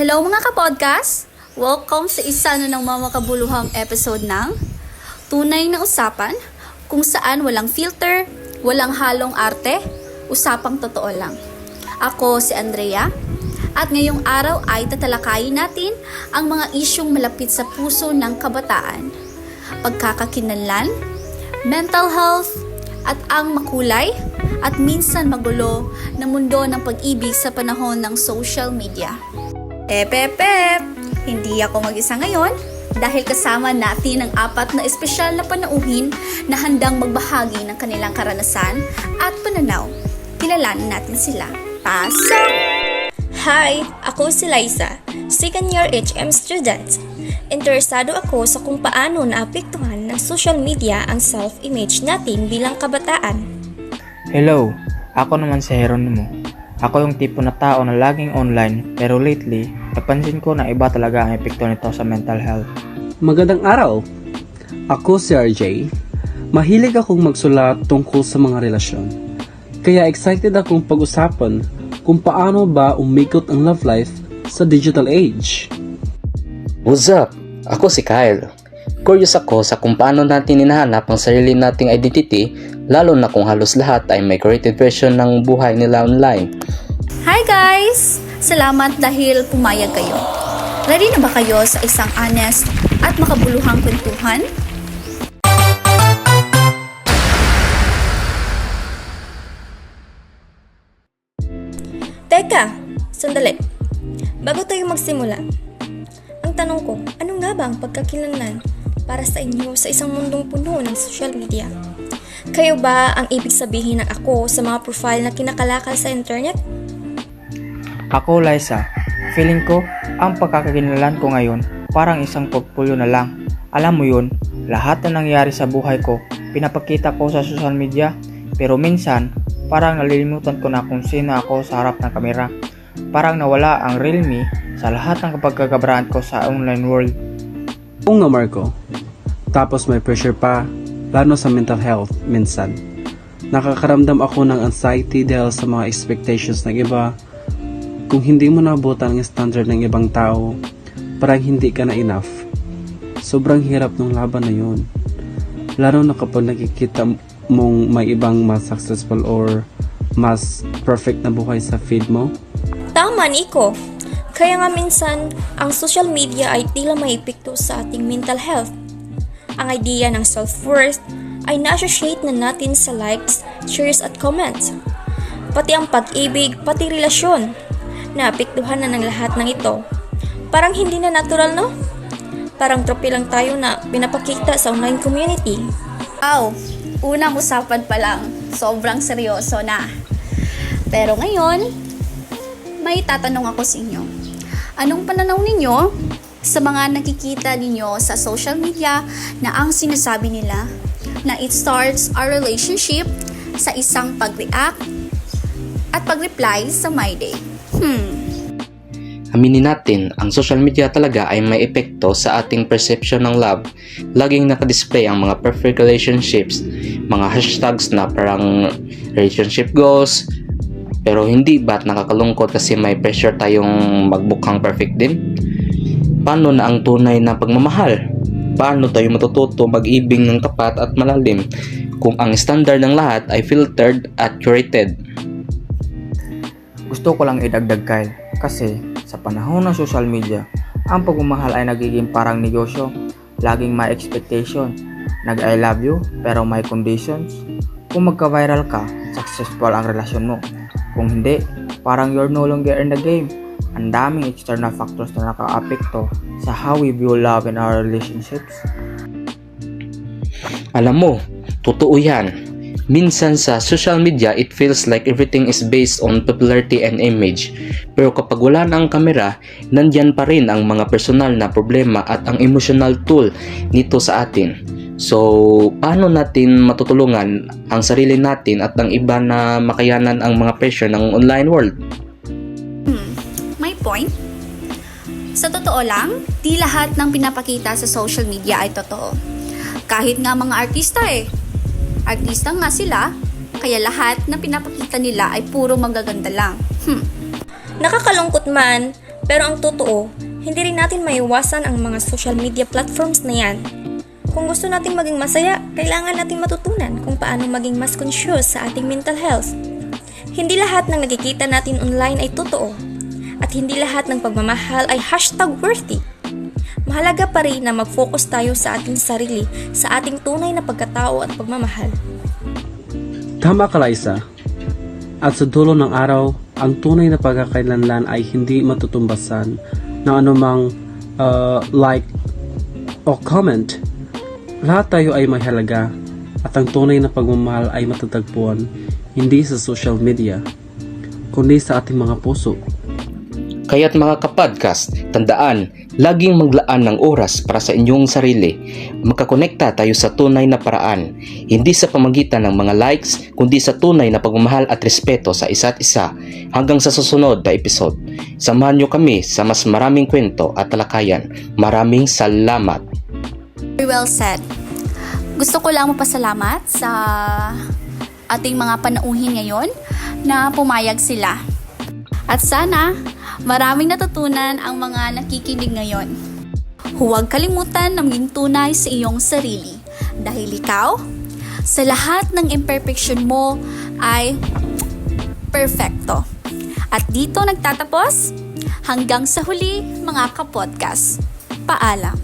Hello mga kapodcast! Welcome sa isa na ng mga makabuluhang episode ng Tunay na Usapan, kung saan walang filter, walang halong arte, usapang totoo lang. Ako si Andrea, at ngayong araw ay tatalakayin natin ang mga isyong malapit sa puso ng kabataan. Pagkakakilanlan, mental health, at ang makulay at minsan magulo na mundo ng pag-ibig sa panahon ng social media. Pep! Hindi ako mag-isa ngayon dahil kasama natin ang 4 na espesyal na panauhin na handang magbahagi ng kanilang karanasan at pananaw. Kilalanin natin sila. Pasok! Hi! Ako si Liza, second year HM student. Interesado ako sa kung paano naapektuhan ng social media ang self-image natin bilang kabataan. Hello, ako naman si Jeronimo. Ako yung tipo na tao na laging online pero lately, napansin ko na iba talaga ang epekto nito sa mental health. Magandang araw! Ako si RJ. Mahilig akong magsulat tungkol sa mga relasyon. Kaya excited akong pag-usapan kung paano ba umikot ang love life sa digital age. What's up? Ako si Kyle. Curious ako sa kung paano natin hinahanap ang sarili nating identity, lalo na kung halos lahat ay may created version ng buhay nila online. Hi guys! Salamat dahil pumayag kayo. Ready na ba kayo sa isang honest at makabuluhang kwentuhan? Teka! Sandali. Bago tayo magsimula, ang tanong ko, ano nga ba ang pagkakilanlan para sa inyo sa isang mundong puno ng social media? Kayo ba ang ibig sabihin ng ako sa mga profile na kinakalakal sa internet? Ako, Liza, feeling ko, ang pagkakakinalan ko ngayon, parang isang portfolio na lang. Alam mo yun, lahat na nangyari sa buhay ko, pinapakita ko sa social media, pero minsan, parang nalilimutan ko na kung sino ako sa harap ng kamera. Parang nawala ang real me sa lahat ng pagkakabraan ko sa online world. Oo nga Marco. Tapos may pressure pa, lalo sa mental health minsan. Nakakaramdam ako ng anxiety dahil sa mga expectations ng iba. Kung hindi mo nabutan ang standard ng ibang tao, parang hindi ka na enough. Sobrang hirap ng laban na yun. Lalo na kapag nakikita mong may ibang mas successful or mas perfect na buhay sa feed mo. Tama, Nico. Kaya nga minsan, ang social media ay tila may epekto sa ating mental health. Ang idea ng self-worth ay na-associate na natin sa likes, shares at comments. Pati ang pag-ibig, pati relasyon. Naapektuhan na ng lahat ng ito. Parang hindi na natural, no? Parang trope lang tayo na pinapakita sa online community. Wow! Unang usapan pa lang, sobrang seryoso na. Pero ngayon, may tatanong ako sa inyo. Anong pananaw ninyo sa mga nakikita ninyo sa social media na ang sinasabi nila na it starts our relationship sa isang pag-react at pag-reply sa my day? Aminin natin, ang social media talaga ay may epekto sa ating perception ng love. Laging nakadisplay ang mga perfect relationships, mga hashtags na parang relationship goals. Pero hindi ba't nakakalungkot kasi may pressure tayong magbukhang perfect din? Paano na ang tunay na pagmamahal? Paano tayo matututo mag-ibig ng tapat at malalim kung ang standard ng lahat ay filtered at curated? Gusto ko lang idagdag, Kyle, kasi sa panahon ng social media, ang pagmamahal ay nagiging parang negosyo. Laging may expectation. Nag-I love you, pero may conditions. Kung magka-viral ka, successful ang relasyon mo. Kung hindi, parang you're no longer in the game. Ang daming external factors na naka-apekto sa how we view love in our relationships. Alam mo, totoo yan. Minsan sa social media, it feels like everything is based on popularity and image. Pero kapag wala na ang kamera, nandyan pa rin ang mga personal na problema at ang emotional toll nito sa atin. So, paano natin matutulungan ang sarili natin at ang iba na makayanan ang mga pressure ng online world? May point? Sa totoo lang, di lahat ng pinapakita sa social media ay totoo. Kahit nga mga artista Artista nga sila, kaya lahat na pinapakita nila ay puro magaganda lang. Nakakalungkot man, Pero ang totoo, hindi rin natin maiwasan ang mga social media platforms na yan. Kung gusto nating maging masaya, kailangan nating matutunan kung paano maging mas conscious sa ating mental health. Hindi lahat ng nakikita natin online ay totoo. At hindi lahat ng pagmamahal ay #worthy. Mahalaga pa rin na mag-focus tayo sa ating sarili, sa ating tunay na pagkatao at pagmamahal. Tama ka, Liza. At sa dulo ng araw, ang tunay na pagkakailanlan ay hindi matutumbasan ng anumang like o comment. Lahat tayo ay may halaga at ang tunay na pagmamahal ay matatagpuan hindi sa social media, kundi sa ating mga puso. Kaya't mga kapodcast, tandaan, laging maglaan ng oras para sa inyong sarili. Magkakonekta tayo sa tunay na paraan, hindi sa pamagitan ng mga likes, kundi sa tunay na pagmamahal at respeto sa isa't isa. Hanggang sa susunod na episode, samahan nyo kami sa mas maraming kwento at talakayan. Maraming salamat! Very well said. Gusto ko lang mapasalamat sa ating mga panauhin ngayon na pumayag sila. At sana, maraming natutunan ang mga nakikinig ngayon. Huwag kalimutan na maging tunay sa iyong sarili. Dahil ikaw, sa lahat ng imperfection mo ay perfecto. At dito nagtatapos, hanggang sa huli mga kapodcast. Paalam.